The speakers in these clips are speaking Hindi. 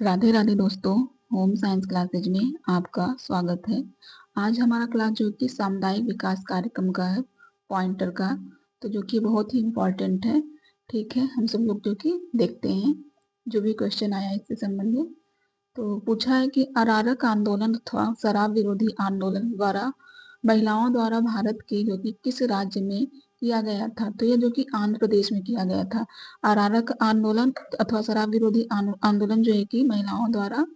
राधे राधे दोस्तों। होम साइंस क्लासेज में आपका स्वागत है। आज हमारा क्लास जो कि सामुदायिक विकास कार्यक्रम का है, पॉइंटर का, तो जो कि बहुत ही इम्पोर्टेंट है। ठीक है, हम सब लोग जो कि देखते हैं जो भी क्वेश्चन आया इससे संबंधित। तो पूछा है कि अरारक आंदोलन अथवा शराब विरोधी आंदोलन द्वारा महिलाओं द्वारा भारत के जो कि किस राज्य में किया गया था। तो ये जो कि आंध्र प्रदेश में किया गया था। अरारक आंदोलन अथवा शराब विरोधी आंदोलन जो है कि महिलाओं द्वारा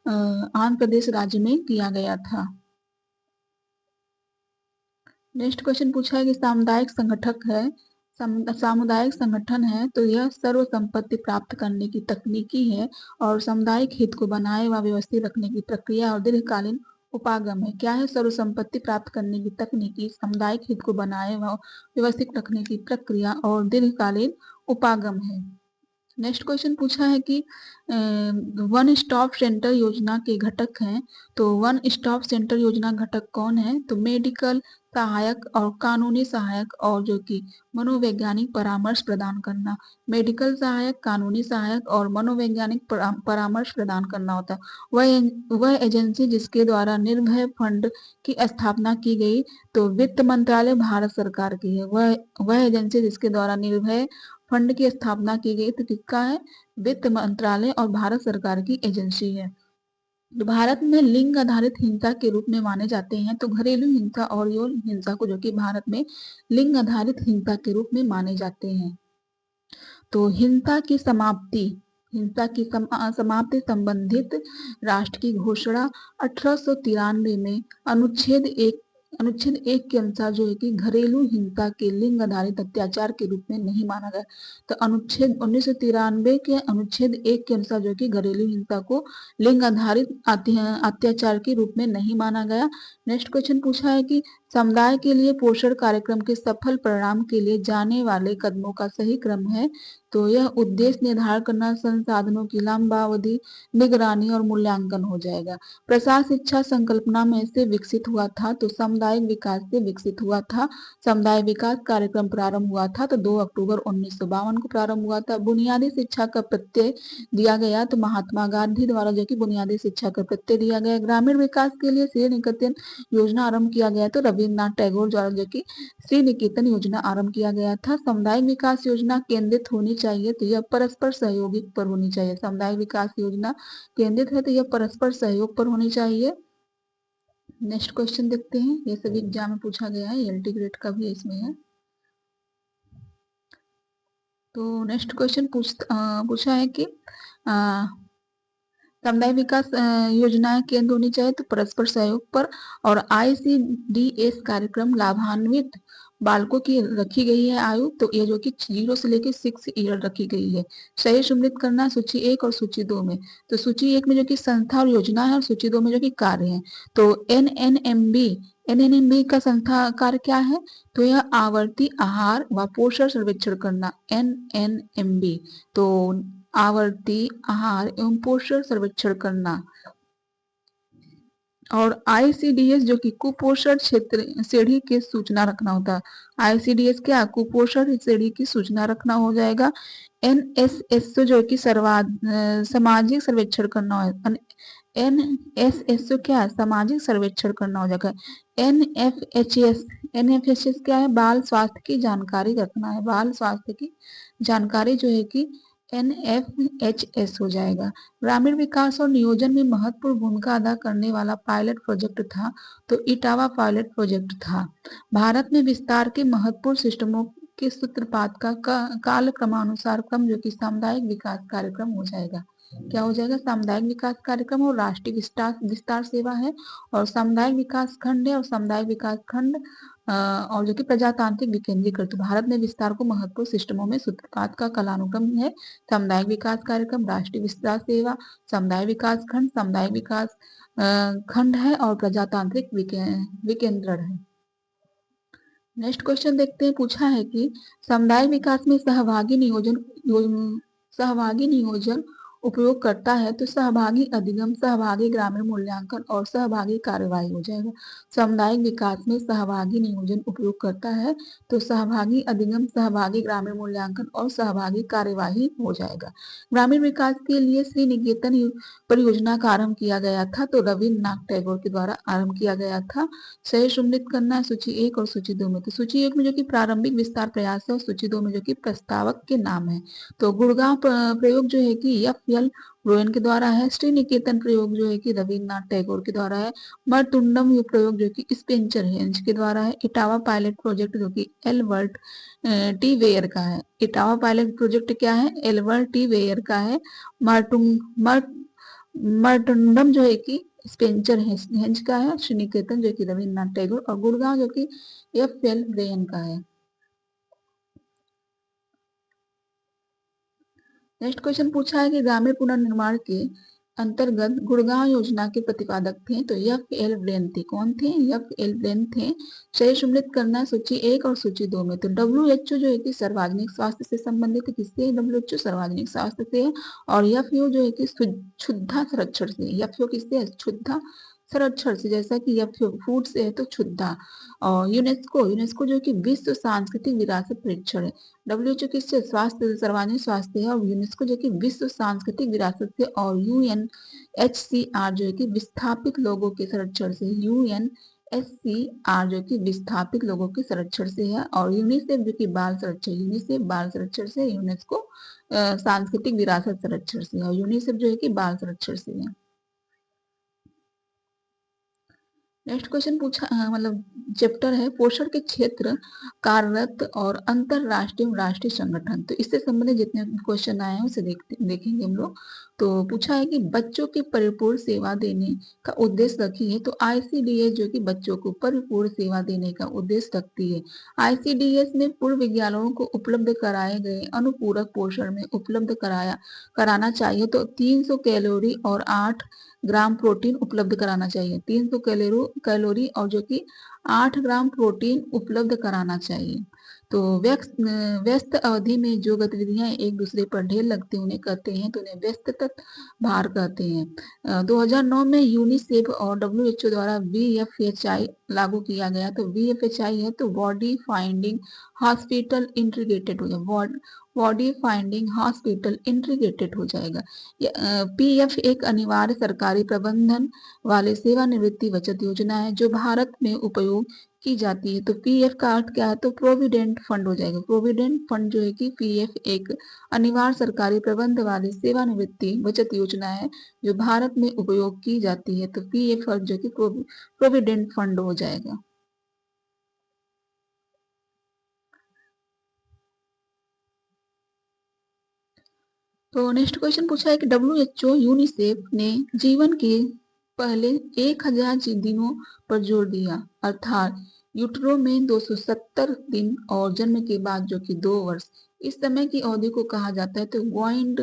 आंध्र प्रदेश राज्य में किया गया था। नेक्स्ट क्वेश्चन पूछा है कि सामुदायिक संगठक है, सामुदायिक संगठन है तो यह सर्व संपत्ति प्राप्त करने की तकनीकी है और सामुदायिक हित को बनाए व व्यवस्थित रखने की प्रक्रिया और दीर्घकालीन उपागम है। क्या है? सर्व संपत्ति प्राप्त करने की तकनीकी, सामुदायिक हित को बनाए व व्यवस्थित रखने की प्रक्रिया और दीर्घकालीन उपागम है। नेक्स्ट क्वेश्चन पूछा है कि वन स्टॉप सेंटर योजना के घटक हैं। तो वन स्टॉप सेंटर योजना घटक कौन है? तो मेडिकल सहायक और कानूनी सहायक और जो कि मनोवैज्ञानिक परामर्श प्रदान करना। मेडिकल सहायक, कानूनी सहायक और मनोवैज्ञानिक परामर्श प्रदान करना होता है। वह एजेंसी जिसके द्वारा निर्भय फंड की स्थापना की गई। तो वित्त मंत्रालय भारत सरकार की है। वह एजेंसी जिसके द्वारा निर्भय फंड की स्थापना की गई तो किसका है? वित्त मंत्रालय और भारत सरकार की एजेंसी है। तो भारत में लिंग आधारित हिंसा के रूप में माने जाते हैं तो घरेलू हिंसा और यौन हिंसा को जो कि भारत में लिंग आधारित हिंसा के रूप में माने जाते हैं। तो हिंसा की समाप्ति संबंधित राष्ट्र की घोषणा 1893 में अनुच्छेद 1 के अनुसार जो है कि घरेलू हिंसा के लिंग आधारित अत्याचार के रूप में नहीं माना गया। तो अनुच्छेद 1993 के अनुच्छेद 1 के अनुसार जो है कि घरेलू हिंसा को लिंग आधारित अत्याचार के रूप में नहीं माना गया। नेक्स्ट क्वेश्चन पूछा है कि समुदाय के लिए पोषण कार्यक्रम के सफल परिणाम के लिए जाने वाले कदमों का सही क्रम है। तो यह उद्देश्य निर्धारण करना, संसाधनों की लंबावधि निगरानी और मूल्यांकन हो जाएगा। प्रसार शिक्षा संकल्पना में से विकसित हुआ था तो सामुदायिक विकास से विकसित हुआ था। समुदाय विकास कार्यक्रम प्रारंभ हुआ था तो 2 अक्टूबर 1952 को प्रारंभ हुआ था। बुनियादी शिक्षा का प्रत्यय दिया गया तो महात्मा गांधी द्वारा जो कि बुनियादी शिक्षा का प्रत्यय दिया गया। ग्रामीण विकास के लिए श्री निकेतन योजना आरंभ किया गया तो रविन्द्रनाथ टैगोर द्वारा जो कि श्री निकेतन योजना आरंभ किया गया था। सामुदायिक विकास योजना केंद्रित होनी चाहिए तो यह परस्पर सहयोगी पर होनी चाहिए। सामुदायिक विकास योजना केंद्रित है तो यह परस्पर सहयोग पर होनी चाहिए। नेक्स्ट क्वेश्चन देखते हैं, ये सभी एग्जाम में पूछा गया है, एलटी ग्रेड का भी इसमें है। तो नेक्स्ट क्वेश्चन पूछा है कि सामुदायिक विकास योजनाएं केंद्र होनी चाहिए तो परस्पर सहयोग पर, और ICDS कार्यक्रम लाभान्वित बालकों की रखी गई है आयु तो ये जो कि 0 से लेकर 6 ईयर रखी गई है। सही सम्मिलित करना सूची 1 और सूची 2 में। तो सूची 1 में जो कि संस्था और योजना है और सूची 2 में जो कि कार्य है। तो NNMB का संस्था कार्य क्या है? तो यह आवर्ती आहार व पोषण सर्वेक्षण करना, NNMB। तो आवर्ती आहार एवं पोषण सर्वेक्षण करना। और ICDS जो कि कुपोषण क्षेत्र श्रेणी की सूचना रखना होता है। ICDS क्या? कुपोषण श्रेणी की सूचना रखना हो जाएगा। NSS जो कि सामाजिक सर्वेक्षण करना है। NSS क्या? सामाजिक सर्वेक्षण करना हो जाएगा। NFHS क्या है? बाल स्वास्थ्य की जानकारी रखना है। बाल स्वास्थ्य की जानकारी जो है कि NFHS हो जाएगा। ग्रामीण विकास और नियोजन में महत्वपूर्ण भूमिका अदा करने वाला पायलट प्रोजेक्ट था तो इटावा पायलट प्रोजेक्ट था। भारत में विस्तार के महत्वपूर्ण सिस्टमों के सूत्रपात का काल क्रमानुसार क्रम जो कि सामुदायिक विकास कार्यक्रम हो जाएगा। क्या हो जाएगा? सामुदायिक विकास कार्यक्रम और राष्ट्रीय विस्तार सेवा है, और सामुदायिक विकास खंड है, और सामुदायिक विकास खंड और जो कि प्रजातांत्रिक विकेंद्रीकृत। भारत में विस्तार को महत्वपूर्ण सिस्टमों में सूत्रपात का कालानुक्रम है सामुदायिक विकास कार्यक्रम, राष्ट्रीय विस्तार सेवा, समुदाय विकास खंड, सामुदायिक विकास खंड है, और प्रजातांत्रिक विकेंद्रण है। नेक्स्ट क्वेश्चन देखते हैं, पूछा है कि सामुदायिक विकास में सहभागी नियोजन उपयोग करता है तो सहभागी अधिगम, सहभागी ग्रामीण मूल्यांकन और सहभागी कार्यवाही हो जाएगा। सामुदायिक विकास में सहभागी नियोजन उपयोग करता है तो सहभागी अधिगम, सहभागी ग्रामीण मूल्यांकन और सहभागी कार्यवाही हो जाएगा। ग्रामीण विकास के लिए श्री निकेतन परियोजना का आरंभ किया गया था तो रविन्द्रनाथ टैगोर के द्वारा आरंभ किया गया था। सही सम्मिलित करना सूची 1 और सूची 2 में। तो सूची 1 में जो कि प्रारंभिक विस्तार प्रयास है और सूची 2 में जो कि प्रस्तावक के नाम है। तो गुड़गांव प्रयोग जो है कि एफ.एल. रोयन के द्वारा है। श्री निकेतन प्रयोग जो है कि रविन्द्रनाथ टैगोर के द्वारा है। मर्तुंडम प्रयोग जो कि स्पेंसर हेंज के द्वारा है। इटावा पायलट प्रोजेक्ट जो कि एल्बर्ट टी वेयर का है। इटावा पायलट प्रोजेक्ट क्या है? एल्बर्ट टी वेयर का है। मर्तुंडम जो है कि स्पेंसर हेंज का है। श्री निकेतन जो कि रविन्द्रनाथ टैगोर और गुड़गांव जो कि एफ.एल. रोयन का है। नेक्स्ट क्वेश्चन पूछा है कि ग्रामीण पुनर्निर्माण के अंतर्गत गुड़गांव योजना के प्रतिपादक थे तो एफ.एल. ब्रेन थे। कौन थे? एफ.एल. ब्रेन थे। सही सम्मिलित करना सूची 1 और सूची 2 में। तो WHO जो है कि सार्वजनिक स्वास्थ्य से संबंधित है। किससे? WHO सार्वजनिक स्वास्थ्य से है। और एफ.यू जो है कि क्षुधा संरक्षण से। एफ.यू किससे है? क्षुधा संरक्षण से। जैसा कि एफ.यू फूड से है तो क्षुधा। और यूनेस्को जो कि विश्व सांस्कृतिक विरासत परीक्षण है। WHO किससे? स्वास्थ्य, सर्वजनिक स्वास्थ्य है। और यूनेस्को जो कि विश्व सांस्कृतिक विरासत से। और UNHCR जो है कि विस्थापित लोगों के संरक्षण से। UNHCR जो कि विस्थापित लोगों के संरक्षण से है। और यूनिसेफ जो कि बाल संरक्षण, यूनिसेफ बाल संरक्षण से। यूनेस्को सांस्कृतिक विरासत संरक्षण से। और यूनिसेफ जो है कि बाल संरक्षण से है। नेक्स्ट क्वेश्चन पूछा मतलब चैप्टर है पोषण के क्षेत्र कार्यरत और अंतरराष्ट्रीय राष्ट्रीय संगठन। तो इससे संबंधित जितने क्वेश्चन आए हैं उसे देखेंगे हम लोग। तो पूछा है कि बच्चों की परिपूर्ण सेवा देने का उद्देश्य रखी है तो ICDS जो कि बच्चों को परिपूर्ण सेवा देने का उद्देश्य रखती है। ICDS में पूर्व विद्यालयों को उपलब्ध कराए गए अनुपूरक पोषण में उपलब्ध कराना चाहिए तो 300 कैलोरी और 8 ग्राम प्रोटीन उपलब्ध कराना चाहिए। 300 कैलोरी और जो कि 8 ग्राम प्रोटीन उपलब्ध कराना चाहिए। तो व्यस्त अवधि में जो गतिविधियां एक दूसरे पर ढेर लगती उन्हें कहते हैं तो उन्हें व्यस्त भार कहते हैं। 2009 में यूनिसेफ और WHO द्वारा VFHI लागू किया गया। तो VFHI है तो बॉडी फाइंडिंग हॉस्पिटल इंटीग्रेटेड हो जाएगा। बॉडी फाइंडिंग हॉस्पिटल इंटीग्रेटेड हो जाएगा। PF एक अनिवार्य सरकारी प्रबंधन वाले सेवानिवृत्ति बचत योजना है जो भारत में उपयोग की जाती है। तो PF का अर्थ क्या है? तो प्रोविडेंट फंड हो जाएगा। प्रोविडेंट फंड जो है कि PF एक अनिवार्य सरकारी प्रबंध वाली सेवानिवृत्ति बचत योजना है जो भारत में उपयोग की जाती है। तो PF जो कि प्रोविडेंट फंड हो जाएगा। तो नेक्स्ट क्वेश्चन पूछा है कि WHO यूनिसेफ ने जीवन के पहले 1000 दिनों पर जोर दिया अर्थात यूट्रो में 270 दिन और जन्म के बाद जो कि 2 वर्ष। इस समय की अवधि को कहा जाता है तो ग्रॉइंड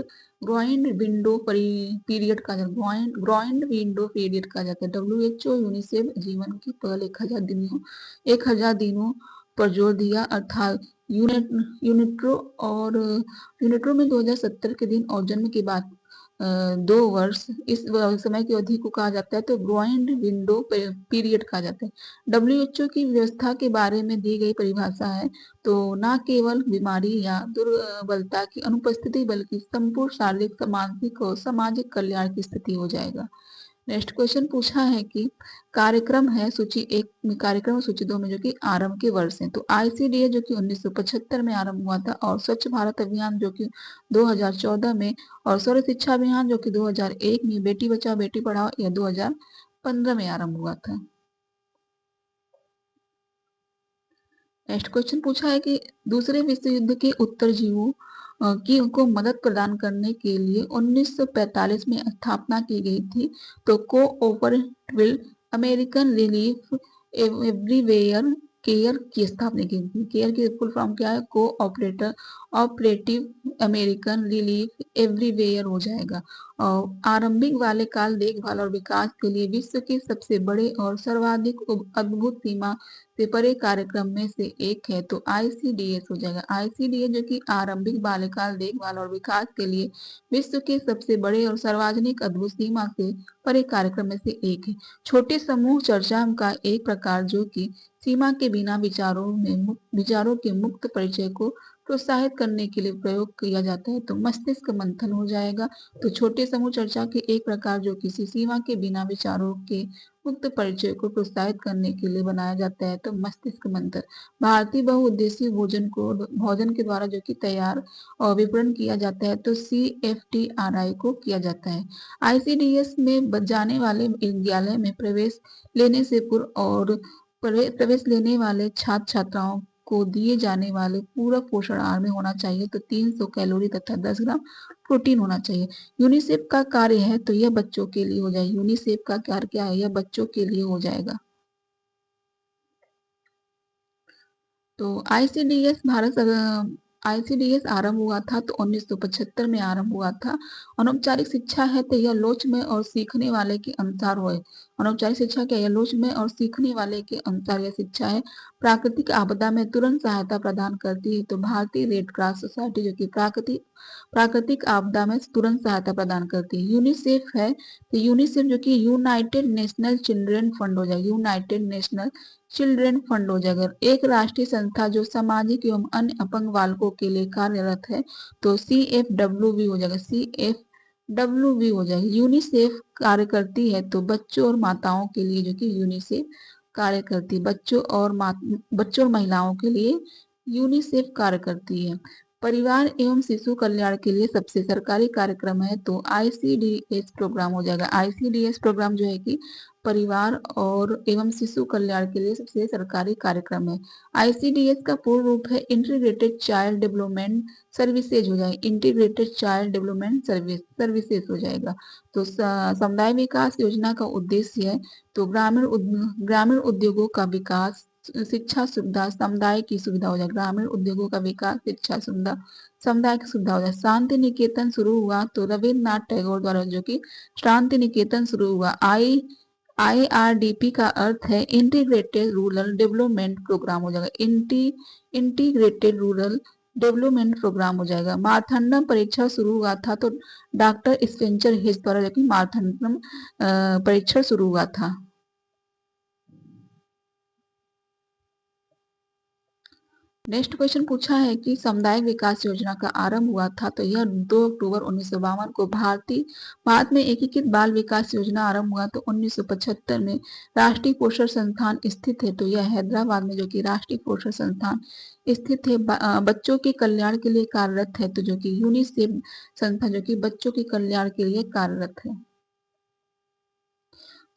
विंडो पीरियड का ग्रॉइंड विंडो पीरियड कहा जाता है। WHO यूनिसेफ जीवन के पहले 1000 दिनों पर जोर दिया अर्थात यूनिट्रो में 2070 के दिन और जन्म के बाद 2 वर्ष इस समय की अवधि को कहा जाता है तो ग्रॉइंड विंडो पीरियड कहा जाता है। WHO की व्यवस्था के बारे में दी गई परिभाषा है तो न केवल बीमारी या दुर्बलता की अनुपस्थिति बल्कि संपूर्ण शारीरिक, मानसिक और सामाजिक कल्याण की स्थिति हो जाएगा। नेक्स्ट क्वेश्चन पूछा है कि कार्यक्रम है सूची 1 में, कार्यक्रम सूची 2 में जो कि आरंभ के वर्ष हैं। तो ICDA जो कि 1975 में आरंभ हुआ था और स्वच्छ भारत अभियान जो कि 2014 में और सर्व शिक्षा अभियान जो कि 2001 में, बेटी बचाओ बेटी पढ़ाओ यह 2015 में आरंभ हुआ था। नेक्स्ट क्वेश्चन पूछा है कि दूसरे विश्व युद्ध के उत्तरजीवों की उनको मदद प्रदान करने के लिए 1945 में स्थापना की गई थी तो cooperative American relief everywhere care की स्थापना की गई। केयर की फुल फॉर्म क्या है? Cooperator operative American relief everywhere हो जाएगा। और आरंभिक बाल्यकाल देखभाल और विकास के लिए विश्व के सबसे बड़े और सर्वाधिक अद्भुत सीमा से परे कार्यक्रम में से एक है, तो आईसीडीएस हो जाएगा। आईसीडीएस जो कि आरंभिक बाल्यकाल देखभाल और विकास के लिए विश्व के सबसे बड़े और सार्वजनिक अद्भुत सीमा से परे कार्यक्रम में से एक है। छोटे समूह चर्चा का एक प्रकार जो कि सीमा के बिना विचारों के मुक्त परिचय को प्रोत्साहित करने के लिए प्रयोग किया जाता है, तो मस्तिष्क मंथन हो जाएगा। तो छोटे समूह चर्चा के एक प्रकार जो किसी सीमा के बिना विचारों के मुक्त परिचय को प्रोत्साहित करने के लिए बनाया जाता है, तो मस्तिष्क मंथन। भारतीय बहुउद्देशीय भोजन के द्वारा जो कि तैयार और विपणन किया जाता है, तो CFTRI को किया जाता है। ICDS में जाने वाले विद्यालय में प्रवेश लेने से पूर्व और प्रवेश लेने वाले छात्र छात्राओं को दिए जाने वाले पूरक पोषण आहार में होना चाहिए, तो 300 कैलोरी तथा 10 ग्राम प्रोटीन होना चाहिए। यूनिसेफ का कार्य है, तो यह बच्चों के लिए हो जाएगा। यूनिसेफ का कार्य क्या है, यह बच्चों के लिए हो जाएगा। तो आईसीडीएस आरंभ हुआ था तो 1975 में आरंभ हुआ था। अनौपचारिक शिक्षा है तो यह लोच में और सीखने वाले के अनुसार हो। अनौपचारिक शिक्षा क्या है, लोच में और सीखने वाले के अनुसार यह शिक्षा है। प्राकृतिक आपदा में तुरंत सहायता प्रदान करती है, तो भारतीय रेड क्रॉस सोसाइटी जो कि प्राकृतिक आपदा में तुरंत सहायता प्रदान करती है। यूनिसेफ है तो यूनिसेफ जो कि यूनाइटेड नेशनल चिल्ड्रन फंड हो जाएगा। यूनाइटेड नेशनल चिल्ड्रन फंड हो जाएगा। एक राष्ट्रीय संस्था जो सामाजिक एवं अन्य अपंग बालकों के लिए कार्यरत है, तो CFWB हो जाएगा। CFWB हो जाएगा। यूनिसेफ कार्य करती है तो बच्चों और माताओं के लिए जो कि यूनिसेफ कार्य करती है। बच्चों और महिलाओं के लिए यूनिसेफ कार्य करती है। परिवार एवं शिशु कल्याण के लिए सबसे सरकारी कार्यक्रम है, तो ICDS प्रोग्राम हो जाएगा। ICDS प्रोग्राम जो है कि परिवार और एवं शिशु कल्याण के लिए सबसे सरकारी कार्यक्रम है। ICDS का पूर्ण रूप है इंटीग्रेटेड चाइल्ड डेवलपमेंट सर्विसेज हो जाएगा। इंटीग्रेटेड चाइल्ड डेवलपमेंट सर्विसेज हो जाएगा। तो समुदाय विकास योजना का उद्देश्य है तो ग्रामीण उद्योगों का विकास, शिक्षा सुविधा, समुदाय की सुविधा हो जाए। ग्रामीण उद्योगों का विकास, शिक्षा सुविधा, समुदाय की सुविधा हो जाए। शांति निकेतन शुरू हुआ तो रविन्द्रनाथ टैगोर द्वारा जो कि शांति निकेतन शुरू हुआ। IRDP का अर्थ है इंटीग्रेटेड रूरल डेवलपमेंट प्रोग्राम हो जाएगा। इंटीग्रेटेड रूरल डेवलपमेंट प्रोग्राम हो जाएगा। मारथंडम परीक्षा शुरू हुआ था तो डॉक्टर स्पेंसर हेज द्वारा जो कि मारथंडम परीक्षा शुरू हुआ था। नेक्स्ट क्वेश्चन पूछा है कि सामुदायिक विकास योजना का आरंभ हुआ था तो यह 2 अक्टूबर 1952 को भारत में एकीकृत बाल विकास योजना आरंभ हुआ तो 1975 में राष्ट्रीय पोषण संस्थान स्थित है, तो यह हैदराबाद में जो कि राष्ट्रीय पोषण संस्थान स्थित है। बच्चों के कल्याण के लिए कार्यरत है, तो जो कि यूनिसेफ संस्था जो कि बच्चों के कल्याण के लिए कार्यरत है।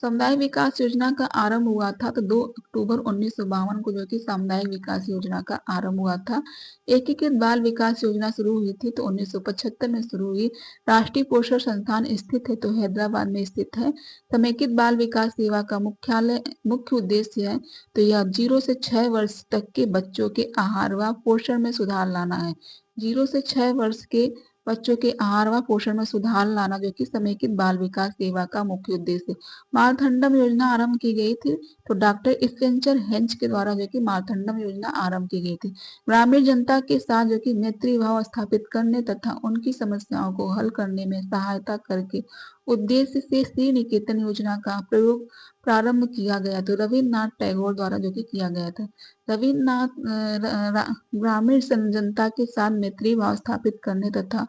सामुदायिक विकास योजना का आरंभ हुआ था तो 2 अक्टूबर 1952 को जो कि सामुदायिक विकास योजना का आरंभ हुआ था। एकीकृत बाल विकास योजना शुरू हुई थी तो 1975 में शुरू हुई। राष्ट्रीय पोषण संस्थान स्थित है तो हैदराबाद में स्थित है। समेकित बाल विकास सेवा का मुख्य उद्देश्य है तो यह 0 से 6 वर्ष तक के बच्चों के आहार व पोषण में सुधार लाना है। 0 से 6 वर्ष के बच्चों के आहार व पोषण में सुधार लाना जो कि समेकित बाल विकास सेवा का मुख्य उद्देश्य है। मारथंडम योजना आरंभ की गई थी तो डॉक्टर स्पेंसर हेंज के द्वारा जो कि मारथंडम योजना आरंभ की गई थी। ग्रामीण जनता के साथ जो कि मैत्री भाव स्थापित करने तथा उनकी समस्याओं को हल करने में सहायता करके उद्देश्य से श्री निकेतन योजना का प्रयोग प्रारंभ किया गया, तो रविन्द्रनाथ टैगोर द्वारा जो कि किया गया था। रविन्द्रनाथ ग्रामीण जनता के साथ मैत्री भाव स्थापित करने तथा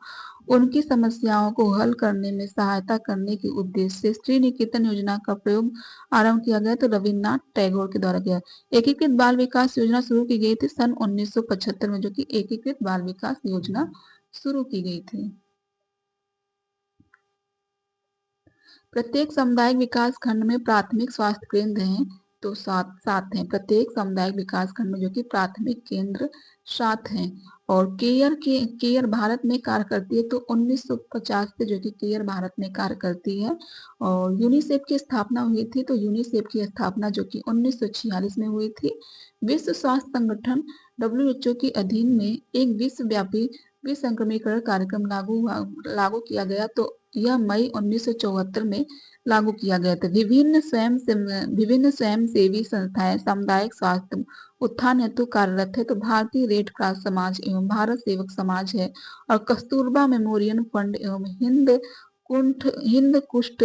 उनकी समस्याओं को हल करने में सहायता करने के उद्देश्य से श्री निकेतन योजना का प्रयोग आरंभ किया गया, तो रविन्द्रनाथ टैगोर के द्वारा किया। एकीकृत बाल विकास योजना शुरू की गई थी सन 1975 में, जो कि एकीकृत बाल विकास योजना शुरू की गई थी। प्रत्येक सामुदायिक विकास खंड में प्राथमिक स्वास्थ्य केंद्र हैं तो 7 हैं। प्रत्येक सामुदायिक विकास खंड में जो कि प्राथमिक केंद्र 7 हैं। और केयर भारत में कार्य करती है तो 1950 से जो कि केयर भारत में कार्य करती है। और यूनिसेफ की स्थापना हुई थी तो यूनिसेफ की स्थापना जो कि 1946 में हुई थी। विश्व स्वास्थ्य संगठन WHO के अधीन में एक विश्वव्यापी विसंक्रमीकरण कार्यक्रम लागू किया गया, तो यह मई 1974 में लागू किया गया था। विभिन्न स्वयंसेवी संस्थाएं सामुदायिक स्वास्थ्य उत्थान हेतु कार्यरत है, तो भारतीय रेड क्रॉस समाज एवं भारत सेवक समाज है, और कस्तूरबा मेमोरियल फंड एवं हिंद कुष्ठ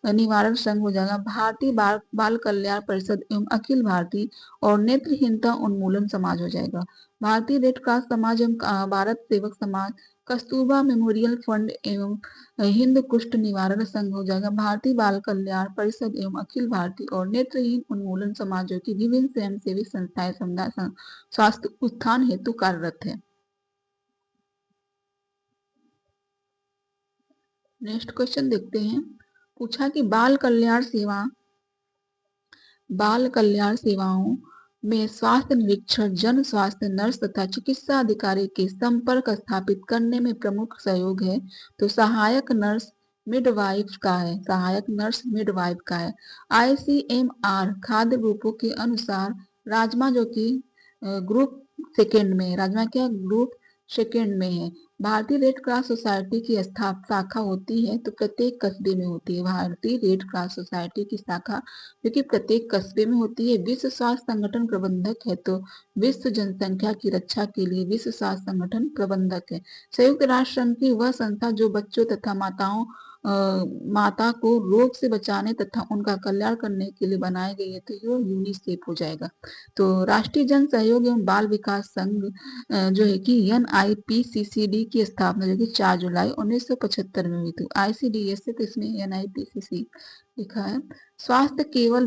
निवारण संघ हो जाएगा, भारतीय बाल कल्याण परिषद एवं अखिल भारतीय और नेत्रहीनता उन्मूलन समाज हो जाएगा। भारतीय रेड क्रॉस समाज एवं भारत सेवक समाज, कस्तूरबा मेमोरियल फंड एवं हिंद कुष्ठ निवारण संघ हो जाएगा, भारतीय बाल कल्याण परिषद एवं अखिल भारतीय और नेत्रहीन उन्मूलन समाज, जो की विभिन्न स्वयंसेवी संस्थाएं समुदाय स्वास्थ्य उत्थान हेतु कार्यरत है। नेक्स्ट क्वेश्चन देखते हैं। पूछा कि बाल कल्याण सेवाओं में स्वास्थ्य निरीक्षण, जन स्वास्थ्य नर्स तथा चिकित्सा अधिकारी के संपर्क स्थापित करने में प्रमुख सहयोग है, तो सहायक नर्स मिडवाइफ का है। ICMR खाद्य ग्रुपों के अनुसार राजमा, जो कि ग्रुप सेकेंड में है। भारतीय रेड क्रॉस सोसाइटी की शाखा होती है, तो प्रत्येक कस्बे में होती है। भारतीय रेड क्रॉस सोसाइटी की शाखा जो कि प्रत्येक कस्बे में होती है। विश्व स्वास्थ्य संगठन प्रबंधक है, तो विश्व जनसंख्या की रक्षा के लिए विश्व स्वास्थ्य संगठन प्रबंधक है। संयुक्त राष्ट्र संघ की वह संस्था जो बच्चों तथा माता को रोग से बचाने तथा उनका कल्याण करने के लिए बनाई गई है, तो यह यूनिसेफ हो जाएगा। तो राष्ट्रीय जन सहयोग एवं बाल विकास संघ जो है कि NIPCCD की स्थापना जो कि 4 जुलाई 1975 में हुई थी। ICDS से, तो इसमें NIPCC लिखा है। स्वास्थ्य केवल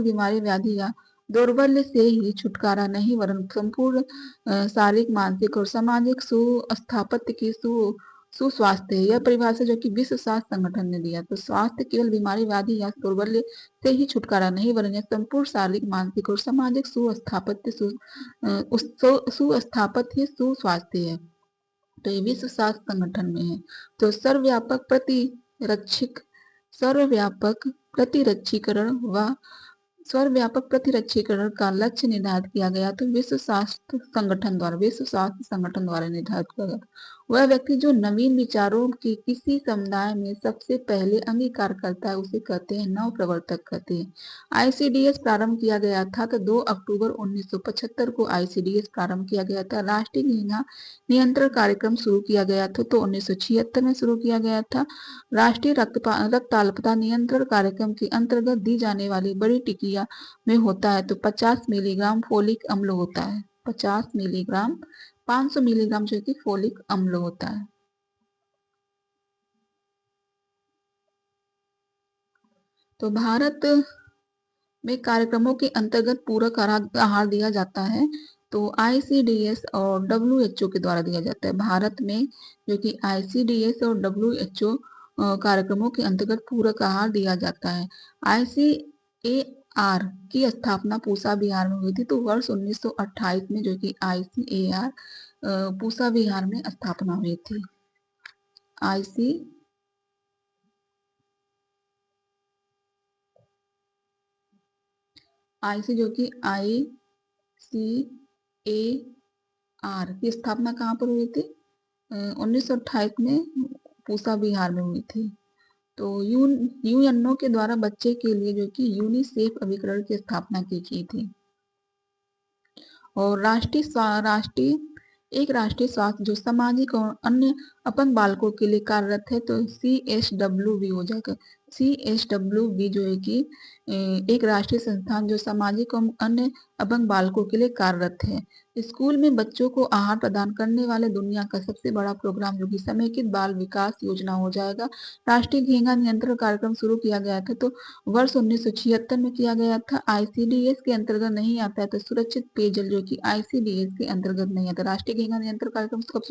बीमारी, व्याधि या दौर्बल्य से ही छुटकारा नहीं, वरन संपूर्ण शारीरिक, मानसिक और सामाजिक सुस्थापत्य की सुस्वास्थ्य है। यह परिभाषा जो कि विश्व स्वास्थ्य संगठन ने दिया। तो स्वास्थ्य केवल बीमारी, व्याधि या दौर्बल्य से ही छुटकारा नहीं, वरन यह संपूर्ण शारीरिक, मानसिक और सामाजिक सुस्थापत्य सुस्वास्थ्य है। तो ये विश्व स्वास्थ्य संगठन में है। तो सर्वव्यापक प्रतिरक्षीकरण का लक्ष्य निर्धारित किया गया, तो विश्व स्वास्थ्य संगठन द्वारा निर्धारित किया गया। वह व्यक्ति जो नवीन विचारों की किसी समुदाय में सबसे पहले अंगीकार करता है, उसे कहते हैं नव प्रवर्तक कहते हैं। ICDS प्रारंभ किया गया था, तो 2 अक्टूबर 1975 को ICDS प्रारंभ किया गया था। राष्ट्रीय घेंघा नियंत्रण कार्यक्रम शुरू किया गया था, तो 1976 में शुरू किया गया था। राष्ट्रीय रक्त अल्पता नियंत्रण कार्यक्रम के अंतर्गत दी जाने वाली बड़ी टिकिया में होता है, तो 50 मिलीग्राम फोलिक अम्ल होता है। 50 मिलीग्राम 500 मिलीग्राम जो कि फोलिक अम्ल होता है। तो भारत में कार्यक्रमों के अंतर्गत पूरक आहार दिया जाता है, तो ICDS और WHO के द्वारा दिया जाता है। भारत में जो कि ICDS और WHO कार्यक्रमों के अंतर्गत पूरक आहार दिया जाता है। ICAR की स्थापना पूसा बिहार में हुई थी, तो वर्ष 1928 में जो कि ICAR पूसा बिहार में स्थापना हुई थी। जो कि ICAR की स्थापना कहाँ पर हुई थी? 1928 में पूसा बिहार में हुई थी। तो UNO के द्वारा बच्चे के लिए जो कि यूनिसेफ अभिकरण की स्थापना की थी। और राष्ट्रीय स्वास्थ्य जो सामाजिक और अन्य अपंग बालकों के लिए कार्यरत है, तो CSWB हो जाएगा। CSWB जो है कि एक राष्ट्रीय संस्थान जो सामाजिक और अन्य अपंग बालकों के लिए कार्यरत है। स्कूल में बच्चों को आहार प्रदान करने वाले दुनिया का सबसे बड़ा प्रोग्राम जो कि समेकित बाल विकास योजना हो जाएगा। राष्ट्रीय घेंघा नियंत्रण कार्यक्रम शुरू किया गया था, तो वर्ष 1976 में किया गया था। ICDS के अंतर्गत नहीं आता है, तो सुरक्षित पेयजल जो कि ICDS के अंतर्गत नहीं आता। राष्ट्रीय घेंघा नियंत्रण कार्यक्रम कब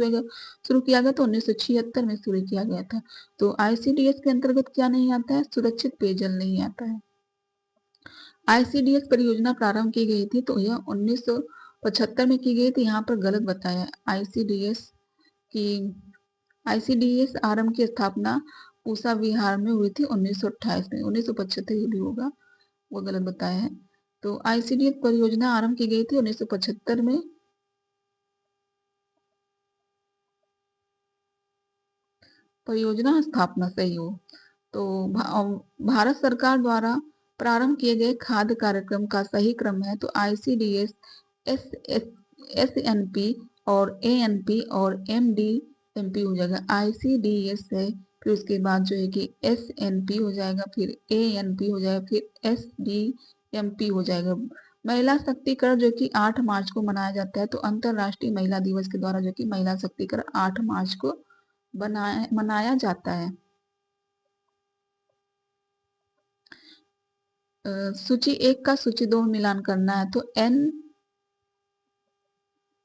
शुरू किया गया? तो 1976 में शुरू किया गया था। तो ICDS के अंतर्गत क्या नहीं आता है? सुरक्षित पेयजल नहीं आता है। ICDS परियोजना प्रारंभ की गई थी, तो यह 1975 में की गई थी। यहाँ पर गलत बताया। ICDS आरंभ की स्थापना पूसा बिहार में हुई थी 1928 में। 1975 भी होगा, वो गलत बताया है। तो ICDS परियोजना आरंभ की गई थी 1975 में। परियोजना स्थापना सहयोग, तो भारत सरकार द्वारा प्रारंभ किए गए खाद्य कार्यक्रम का सही क्रम है तो ICDS, SNP और ANP और MDMP हो जाएगा। ICDS है, फिर उसके बाद जो है कि SNP हो जाएगा, फिर ANP हो जाएगा, फिर SDMP हो जाएगा। महिला शक्तिकरण जो कि 8 मार्च को मनाया जाता है, तो अंतरराष्ट्रीय महिला दिवस के द्वारा जो कि महिला शक्तिकरण 8 मार्च को मनाया जाता है। सूची 1 का सूची 2 में मिलान करना है तो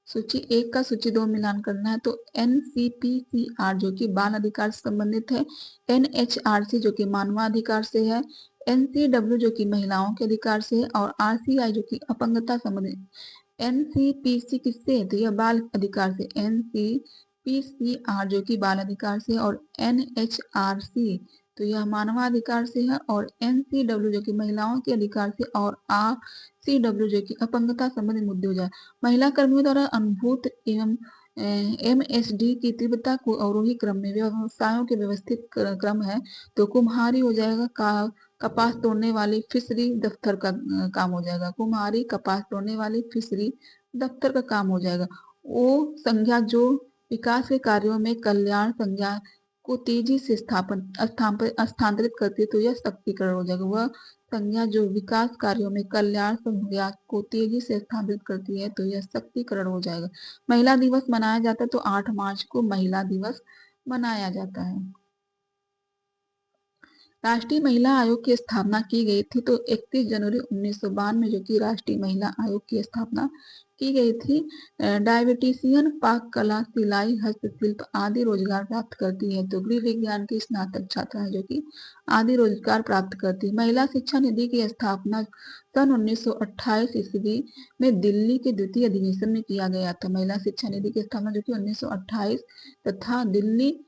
सूची 1 का सूची 2 में मिलान करना है तो NCPCR जो कि बाल अधिकार से संबंधित है, NHRC जो कि मानवाधिकार से है, NCW जो कि महिलाओं के अधिकार से है और RCI जो कि अपंगता संबंधित। NCPC किससे है तो यह बाल अधिकार से, NCPCR जो कि बाल अधिकार से और NHRC तो यह मानवाधिकार से है और NCW जो कि महिलाओं के अधिकार से और RCW जो कि अपंगता संबंधी मुद्दे हो जाए। महिला कर्मियों द्वारा अनुभूत एवं MSD की तीव्रता को अवरोही क्रम में व्यवसायों के व्यवस्थित क्रम है तो कुम्हारी हो जाएगा, कपास तोड़ने वाली फिशरी दफ्तर का काम हो जाएगा। कुम्हारी कपास तोड़ने वाली फिशरी दफ्तर का काम हो जाएगा। वो संज्ञा जो विकास के कार्यों में कल्याण संज्ञा को तेजी से स्थानांतरित करती है तो यह शक्तिकरण हो जाएगा। वह संज्ञा जो विकास कार्यों में कल्याण संज्ञा को तेजी से स्थानांतरित करती है तो यह शक्तिकरण हो जाएगा। महिला दिवस मनाया जाता है तो 8 मार्च को महिला दिवस मनाया जाता है। राष्ट्रीय महिला आयोग की स्थापना की गई थी तो 31 जनवरी 1992 में जो कि राष्ट्रीय महिला आयोग की स्थापना की गई थी। डायबिटीशियन, पाक कला, सिलाई, हस्तशिल्प आदि रोजगार प्राप्त करती है तो गृह विज्ञान की स्नातक छात्रा है जो कि आदि रोजगार प्राप्त करती है। महिला शिक्षा निधि की स्थापना सन 1928 ईस्वी में दिल्ली के द्वितीय अधिवेशन में किया गया था। महिला शिक्षा निधि की स्थापना जो कि 1928 तथा दिल्ली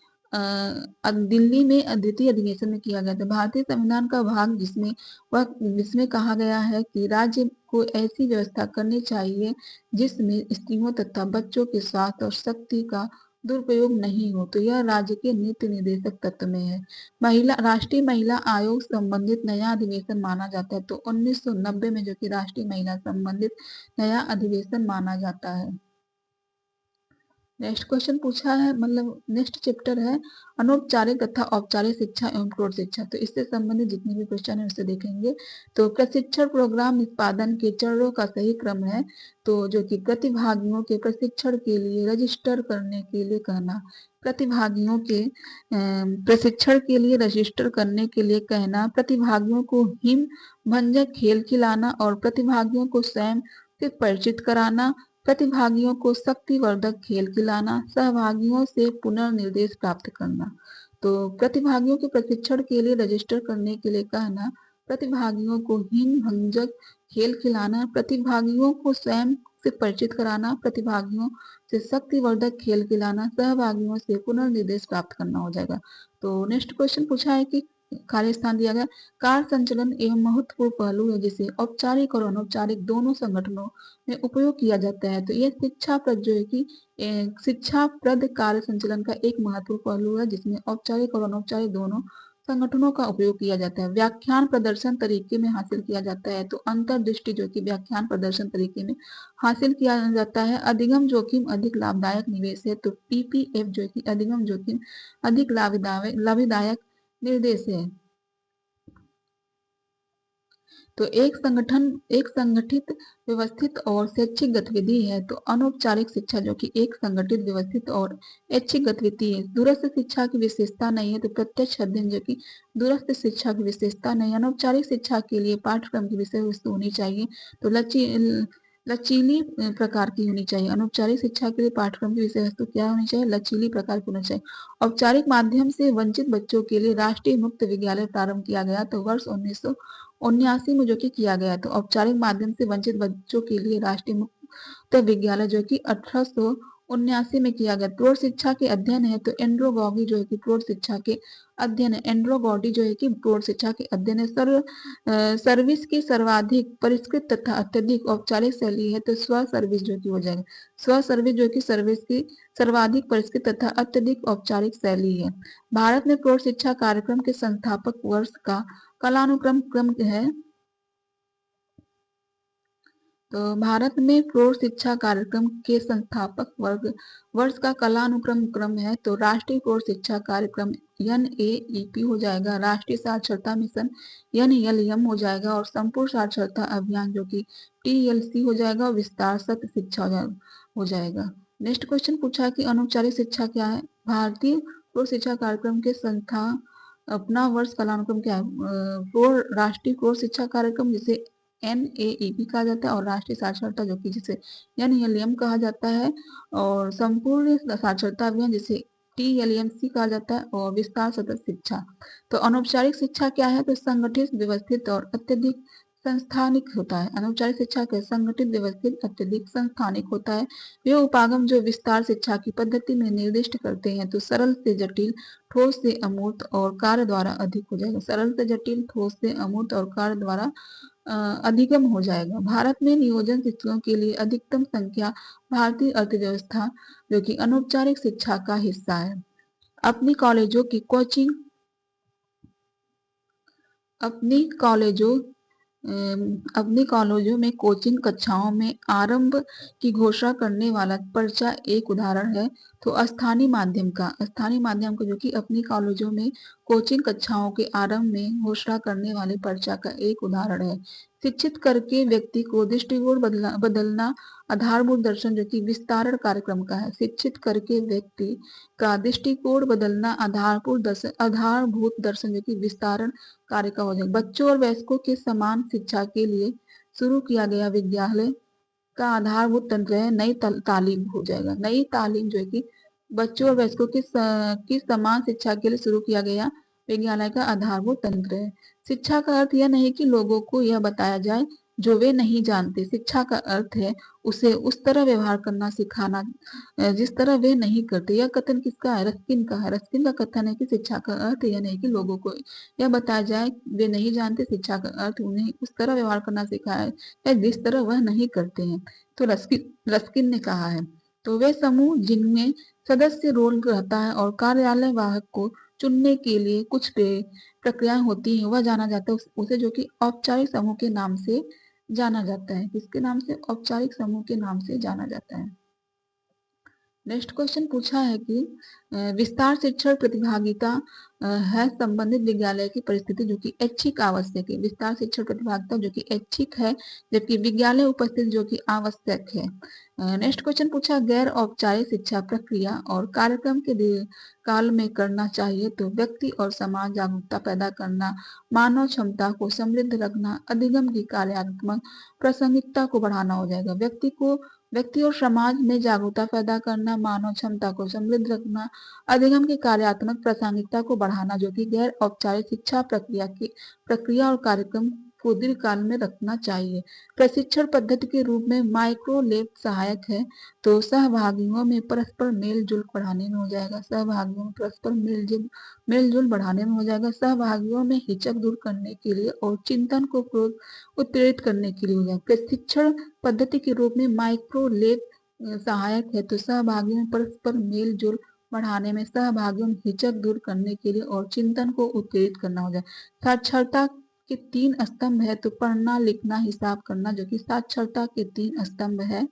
में द्वितीय अधिवेशन में किया गया था। भारतीय संविधान का भाग जिसमें कहा गया है कि राज्य को ऐसी व्यवस्था करनी चाहिए जिसमें स्त्रियों तथा बच्चों के स्वास्थ्य और शक्ति का दुरुपयोग नहीं हो तो यह राज्य के नीति निर्देशक तत्व में है। राष्ट्रीय महिला आयोग संबंधित नया अधिवेशन माना जाता है तो 1990 में जो कि राष्ट्रीय महिला संबंधित नया अधिवेशन माना जाता है। नेक्स्ट क्वेश्चन पूछा है, मतलब नेक्स्ट चैप्टर है अनौपचारिक तथा औपचारिक शिक्षा एवं प्रौढ़ शिक्षा। तो इससे संबंधित जितने भी क्वेश्चन है उससे देखेंगे। तो प्रशिक्षण प्रोग्राम निष्पादन के चरणों का सही क्रम है तो जो कि प्रतिभागियों के प्रशिक्षण के लिए रजिस्टर करने के लिए कहना, प्रतिभागियों के प्रशिक्षण के लिए रजिस्टर करने के लिए कहना, प्रतिभागियों को हिम भंजक खेल खिलाना और प्रतिभागियों को स्वयं से परिचित कराना, प्रतिभागियों को शक्तिवर्धक खेल खिलाना, सहभागियों से पुनर्निर्देश प्राप्त करना। तो प्रतिभागियों के प्रशिक्षण के लिए रजिस्टर करने के लिए कहना, प्रतिभागियों को हिम भंजक खेल खिलाना, प्रतिभागियों को स्वयं से परिचित कराना, प्रतिभागियों से शक्तिवर्धक खेल खिलाना, सहभागियों से पुनर्निर्देश प्राप्त करना हो जाएगा। तो नेक्स्ट क्वेश्चन पूछा है कि कार्य स्थान दिया गया, कार्य संचलन एवं महत्वपूर्ण पहलू है जिसे औपचारिक और अनौपचारिक दोनों संगठनों में उपयोग किया जाता है। तो यह शिक्षाप्रद जो है कि शिक्षाप्रद कार्य संचलन का एक महत्वपूर्ण पहलू है जिसमें औपचारिक और अनौपचारिक दोनों संगठनों का उपयोग किया जाता है। व्याख्यान प्रदर्शन तरीके में हासिल किया जाता है तो अंतर्दृष्टि जो कि व्याख्यान प्रदर्शन तरीके में हासिल किया जाता है। अधिगम जोखिम अधिक लाभदायक निवेश है तो PPF जो कि अधिगम जोखिम अधिक लाभदायक निर्देश है। तो एक संगठित व्यवस्थित और शैक्षिक गतिविधि है तो अनौपचारिक शिक्षा जो कि एक संगठित व्यवस्थित और ऐच्छिक गतिविधि है। दूरस्थ शिक्षा की विशेषता नहीं है तो प्रत्यक्ष अध्ययन जो कि दूरस्थ शिक्षा की विशेषता नहीं। अनौपचारिक शिक्षा के लिए पाठ्यक्रम की विषय वस्तु होनी चाहिए तो लचीली प्रकार की होनी चाहिए। अनौपचारिक शिक्षा के लिए पाठ्यक्रम की विषय वस्तु क्या होनी चाहिए, लचीली प्रकार की होनी चाहिए। औपचारिक माध्यम से वंचित बच्चों के लिए राष्ट्रीय मुक्त विद्यालय प्रारंभ किया गया तो वर्ष 1979 में जो कि किया गया। तो औपचारिक माध्यम से वंचित बच्चों के लिए राष्ट्रीय मुक्त विद्यालय जो कि 18 1979 में किया गया। प्रौढ़ शिक्षा के अध्ययन है तो एंड्रोगॉगी जो है कि प्रौढ़ शिक्षा के अध्ययन है। एंड्रोगॉडी जो है कि प्रौढ़ शिक्षा के अध्ययन है। सर्विस की सर्वाधिक परिष्कृत तथा अत्यधिक औपचारिक शैली है तो स्व सर्विस जो कि हो जाएगा। स्व सर्विस जो कि सर्विस की सर्वाधिक परिष्कृत तथा अत्यधिक औपचारिक शैली है। भारत में प्रौढ़ शिक्षा कार्यक्रम के संस्थापक वर्ष का कालानुक्रम क्रम है। तो भारत में प्रौढ़ शिक्षा कार्यक्रम के संस्थापक वर्ष का कालानुक्रम क्रम है तो राष्ट्रीय प्रौढ़ शिक्षा कार्यक्रम NAEP हो जाएगा। राष्ट्रीय साक्षरता मिशन NLM हो जाएगा और संपूर्ण साक्षरता अभियान जो कि TLC हो जाएगा और विस्तार सत्र शिक्षा हो जाएगा। नेक्स्ट क्वेश्चन पूछा कि अनौपचारिक शिक्षा क्या है। भारतीय प्रौढ़ शिक्षा कार्यक्रम के संस्था अपना वर्ष कालानुक्रम क्या है। राष्ट्रीय प्रौढ़ शिक्षा कार्यक्रम जिसे NAEP कहा जाता है और राष्ट्रीय साक्षरता जो कि जिसे NLM कहा जाता है और संपूर्ण साक्षरता अभियान जिसे TLMC कहा जाता है और विस्तार सतत शिक्षा। तो अनौपचारिक शिक्षा क्या है तो संगठित व्यवस्थित और अत्यधिक संस्थानिक होता है। अनौपचारिक शिक्षा के संगठित व्यवस्थित अत्यधिक संस्थानिक होता है। वे उपागम जो विस्तार शिक्षा की पद्धति में निर्दिष्ट करते हैं तो सरल से जटिल, ठोस से अमूर्त और कार्य द्वारा अधिक हो जाएगा। सरल से जटिल, ठोस से अमूर्त और कार्य द्वारा अधिगम हो जाएगा। भारत में नियोजन शिक्षकों के लिए अधिकतम संख्या भारतीय अर्थव्यवस्था जो कि अनौपचारिक शिक्षा का हिस्सा है। अपनी कॉलेजों में कोचिंग कक्षाओं में आरंभ की घोषणा करने वाला पर्चा एक उदाहरण है। तो स्थानीय माध्यम का जो कि अपनी कॉलेजों में कोचिंग कक्षाओं के आरंभ में घोषणा करने वाले पर्चा का एक उदाहरण है। शिक्षित करके व्यक्ति को दृष्टिकोण बदलना आधारभूत दर्शन जो कि विस्तारण कार्यक्रम का है। शिक्षित करके व्यक्ति का दृष्टिकोण बदलना आधारभूत दर्शन जो कि विस्तारण कार्य का हो जाएगा। बच्चों और वयस्कों के समान शिक्षा के लिए शुरू किया गया विद्यालय का आधारभूत तंत्र है नई तालीम हो जाएगा। नई तालीम जो है कि बच्चों और वयस्कों की समान शिक्षा के लिए शुरू किया गया विद्यालय का आधारभूत तंत्र है। शिक्षा का अर्थ यह नहीं कि लोगों को यह बताया जाए जो वे नहीं जानते। शिक्षा का अर्थ है उसे उस तरह व्यवहार करना सिखाना जिस तरह वे नहीं करते। यह कथन किसका है? रस्किन का है। रस्किन का कथन है कि शिक्षा का अर्थ यह नहीं कि लोगों को यह बताया जाए वे नहीं जानते। शिक्षा का अर्थ उन्हें उस तरह व्यवहार करना सिखाया है जिस तरह वह नहीं करते हैं। तो रस्किन ने कहा है। तो वे समूह जिनमें सदस्य रोल रहता है और कार्यालय वाहक को चुनने के लिए कुछ प्रक्रियाएं होती हैं वह जाना जाता है उसे जो कि औपचारिक समूह के नाम से जाना जाता है। किसके नाम से? औपचारिक समूह के नाम से जाना जाता है। नेक्स्ट क्वेश्चन पूछा है कि विस्तार शिक्षण प्रतिभागिता है संबंधित विद्यालय की परिस्थिति जो कि ऐच्छिक आवश्यक है। विस्तार शिक्षण प्रतिभागिता जो कि ऐच्छिक है जबकि विद्यालय उपस्थित जो कि आवश्यक है। नेक्स्ट क्वेश्चन पूछा गैर औपचारिक शिक्षा प्रक्रिया और कार्यक्रम के काल में करना चाहिए तो व्यक्ति और समाज जागरूकता पैदा करना, मानव क्षमता को समृद्ध रखना, अधिगम की कार्यात्मक प्रासंगिकता को बढ़ाना हो जाएगा। व्यक्ति और समाज में जागरूकता पैदा करना, मानव क्षमता को समृद्ध रखना, अधिगम की कार्यात्मक प्रासंगिकता को बढ़ाना जो कि गैर औपचारिक शिक्षा प्रक्रिया और कार्यक्रम को दीर्घकाल में रखना चाहिए। प्रशिक्षण पद्धति के रूप में माइक्रो लैब सहायक है तो सहभागियों में परस्पर मेलजोल बढ़ाने में हो जाएगा। सहभागियों में परस्पर मेलजोल बढ़ाने में हो जाएगा। सहभागियों में हिचक दूर करने के लिए और चिंतन को उत्प्रेरित करने के लिए हो जाएगा। प्रशिक्षण पद्धति के रूप में माइक्रो लैब सहायक है तो सहभागियों में परस्पर मेल जोल बढ़ाने में, सहभागियों में हिचक दूर करने के लिए और चिंतन को उत्प्रेरित करना हो जाए। साक्षरता के 3 स्तंभ है तो पढ़ना, लिखना, हिसाब करना जो कि साक्षरता के 3 स्तंभ है।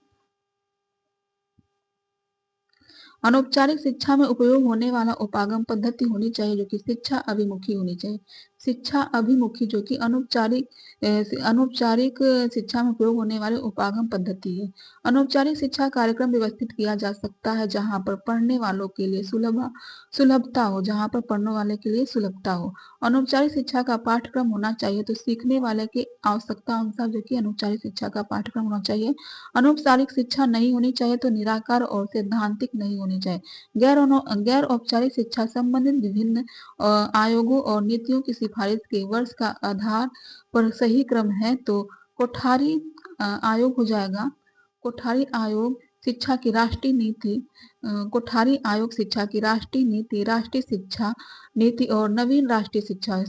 अनौपचारिक शिक्षा में उपयोग होने वाला उपागम पद्धति होनी चाहिए जो कि शिक्षा अभिमुखी होनी चाहिए। शिक्षा अभिमुखी जो कि अनौपचारिक शिक्षा में उपयोग होने वाले उपागम पद्धति है। अनौपचारिक शिक्षा कार्यक्रम व्यवस्थित किया जा सकता है जहां पर पढ़ने वालों के लिए सुलभता हो। अनौपचारिक शिक्षा का पाठ्यक्रम होना चाहिए तो सीखने वाले की आवश्यकता अनुसार जो कि अनौपचारिक शिक्षा का पाठ्यक्रम होना चाहिए। अनौपचारिक शिक्षा नहीं होनी चाहिए तो निराकार और सैद्धांतिक नहीं होनी चाहिए। गैर औपचारिक शिक्षा संबंधित विभिन्न आयोगों और नीतियों की सिफारिश के वर्ष का आधार पर सही क्रम है तो कोठारी आयोग हो जाएगा। कोठारी आयोग शिक्षा की राष्ट्रीय नीति, कोठारी आयोग शिक्षा की राष्ट्रीय नीति, राष्ट्रीय शिक्षा नीति और नवीन राष्ट्रीय शिक्षा।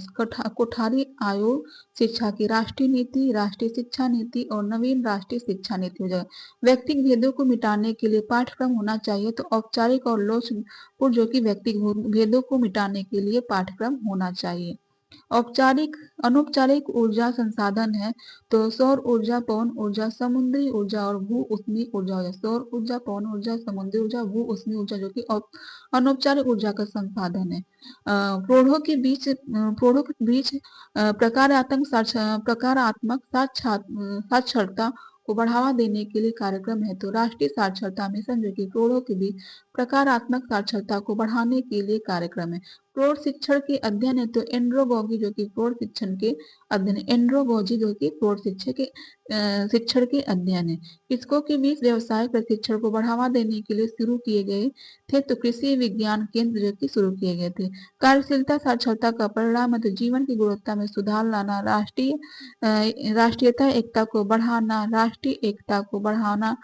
कोठारी आयोग शिक्षा की राष्ट्रीय नीति, राष्ट्रीय शिक्षा नीति और नवीन राष्ट्रीय शिक्षा नीति हो जाएगा। व्यक्तिगत भेदों को मिटाने के लिए पाठ्यक्रम होना चाहिए, तो औपचारिक और लोचपूर्ण जो कि व्यक्तिगत भेदों को मिटाने के लिए पाठ्यक्रम होना चाहिए। औपचारिक अनौपचारिक ऊर्जा संसाधन है, तो सौर ऊर्जा, पवन ऊर्जा, समुद्री ऊर्जा और भू उष्मी ऊर्जा हो जाए। सौर ऊर्जा, पवन ऊर्जा, समुद्री ऊर्जा, भू उष्मी ऊर्जा जो कि अनौपचारिक ऊर्जा का संसाधन है। प्रौढ़ों के बीच प्रकारात्मक साक्षरता को बढ़ावा देने के लिए कार्यक्रम है, तो राष्ट्रीय साक्षरता मिशन जो कि प्रौढ़ों के बीच प्रकारात्मक साक्षरता को बढ़ाने के लिए कार्यक्रम है। प्रौढ़ शिक्षण के अध्ययन है, तो एंड्रोगॉगी जो कि प्रौढ़ शिक्षण के अध्ययन, एंड्रोगॉजी जो कि प्रौढ़ शिक्षण के अध्ययन है। कृषकों के बीच व्यवसायिक प्रशिक्षण को बढ़ावा देने के लिए शुरू किए गए थे, तो कृषि विज्ञान केंद्र जो कि शुरू किए गए थे। कार्यशीलता साक्षरता का परिणाम है, तो जीवन की गुणवत्ता में सुधार लाना, राष्ट्रीयता एकता को बढ़ाना, राष्ट्रीय एकता को बढ़ाना,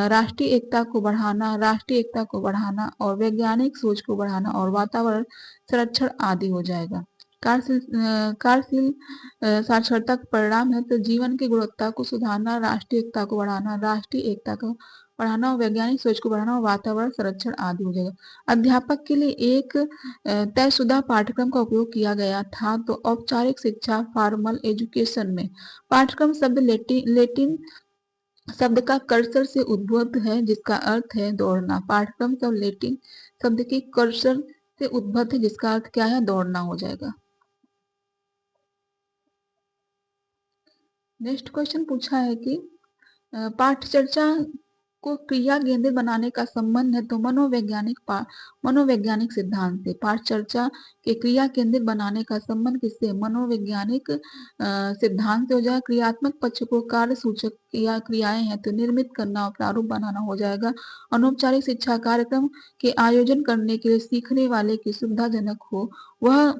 राष्ट्रीय एकता को बढ़ाना, राष्ट्रीय एकता को बढ़ाना और वैज्ञानिक सोच को बढ़ाना और वातावरण संरक्षण आदि हो जाएगा। कार्यशील साक्षरता का परिणाम है, तो जीवन की गुणवत्ता को सुधारना, राष्ट्रीय एकता को बढ़ाना, राष्ट्रीय एकता को बढ़ाना और वैज्ञानिक सोच को बढ़ाना और वातावरण संरक्षण आदि हो जाएगा। अध्यापक के लिए एक तयशुदा पाठ्यक्रम का उपयोग किया गया था, तो औपचारिक शिक्षा फॉर्मल एजुकेशन में पाठ्यक्रम शब्द लेटिन शब्द का कर्सर से उद्भूत है, जिसका अर्थ है दौड़ना। पाठ्यक्रम शब्द लेटिन शब्द की कर्सर से उद्भूत है, जिसका अर्थ क्या है, दौड़ना हो जाएगा। नेक्स्ट क्वेश्चन पूछा है कि पाठ चर्चा को क्रिया केंद्रित बनाने का संबंध है, तो मनोवैज्ञानिक सिद्धांत से। पाठ चर्चा के क्रिया केंद्रित बनाने का संबंध किससे, मनोवैज्ञानिक सिद्धांत से हो जाएगा। क्रियात्मक पक्ष को कार्य सूचक क्रियाएं हैं, तो निर्मित करना और प्रारूप बनाना हो जाएगा। अनौपचारिक शिक्षा कार्यक्रम के आयोजन करने के लिए सीखने वाले की सुविधाजनक हो, वह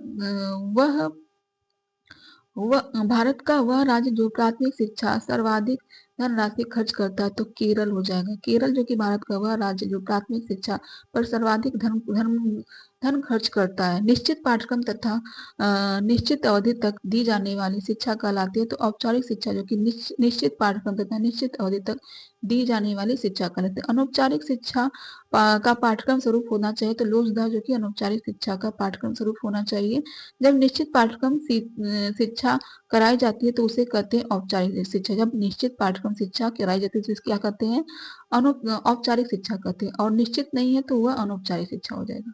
भारत का वह राज्य जो प्राथमिक शिक्षा सर्वाधिक धनराशि खर्च करता है, तो केरल हो जाएगा। केरल जो कि भारत का वह राज्य जो प्राथमिक शिक्षा पर सर्वाधिक धन खर्च करता है। निश्चित पाठ्यक्रम तथा निश्चित अवधि तक दी जाने वाली शिक्षा कहलाती है, तो औपचारिक शिक्षा जो कि निश्चित पाठ्यक्रम तथा निश्चित अवधि तक दी जाने वाली शिक्षा कहलाती है। अनौपचारिक शिक्षा का पाठ्यक्रम स्वरूप होना चाहिए, तो लोकसभा जो कि अनौपचारिक शिक्षा का पाठ्यक्रम स्वरूप होना चाहिए। जब निश्चित पाठ्यक्रम शिक्षा कराई जाती है, तो उसे कहते हैं औपचारिक शिक्षा। जब निश्चित पाठ्यक्रम शिक्षा कराई जाती है, तो इसको क्या कहते हैं, औपचारिक शिक्षा कहते हैं, और निश्चित नहीं है तो वह अनौपचारिक शिक्षा हो जाएगा।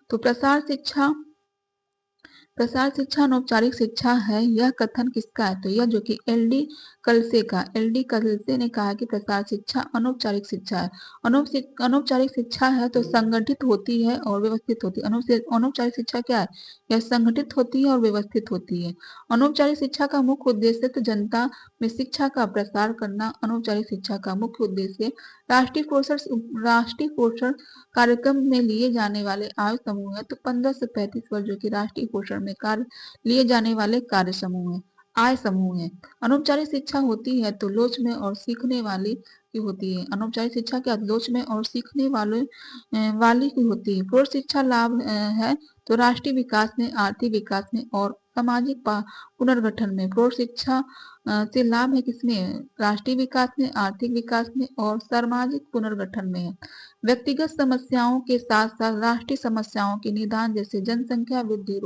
तो प्रसार शिक्षा अनौपचारिक शिक्षा है, यह कथन किसका है, तो यह जो कि एल डी कलसे ने कहा कि प्रसार शिक्षा अनौपचारिक शिक्षा है। अनौपचारिक शिक्षा है तो संगठित होती है और व्यवस्थित होती है। अनौपचारिक शिक्षा क्या है, यह संगठित होती है और व्यवस्थित होती है। अनौपचारिक शिक्षा का मुख्य उद्देश्य तो जनता में शिक्षा का प्रसार करना। अनौपचारिक शिक्षा का मुख्य उद्देश्य राष्ट्रीय पोषण कार्यक्रम में लिए जाने वाले आयु समूह है, तो 15 से 35 वर्ष जो कि राष्ट्रीय पोषण में कार्य लिए जाने वाले कार्य समूह है, आय समूह है। अनौपचारिक शिक्षा होती है तो लोच में और सीखने वाली की होती है। अनौपचारिक शिक्षा क्या, लोच में और सीखने वाली की होती है। प्रौढ़ शिक्षा लाभ है, तो राष्ट्रीय विकास में, आर्थिक विकास में और सामाजिक पुनर्गठन में। प्रौढ़ शिक्षा से लाभ है किसमें, राष्ट्रीय विकास में, आर्थिक विकास में और सामाजिक पुनर्गठन में है। व्यक्तिगत समस्याओं के साथ साथ राष्ट्रीय समस्याओं के निदान जैसे जनसंख्या वृद्धि,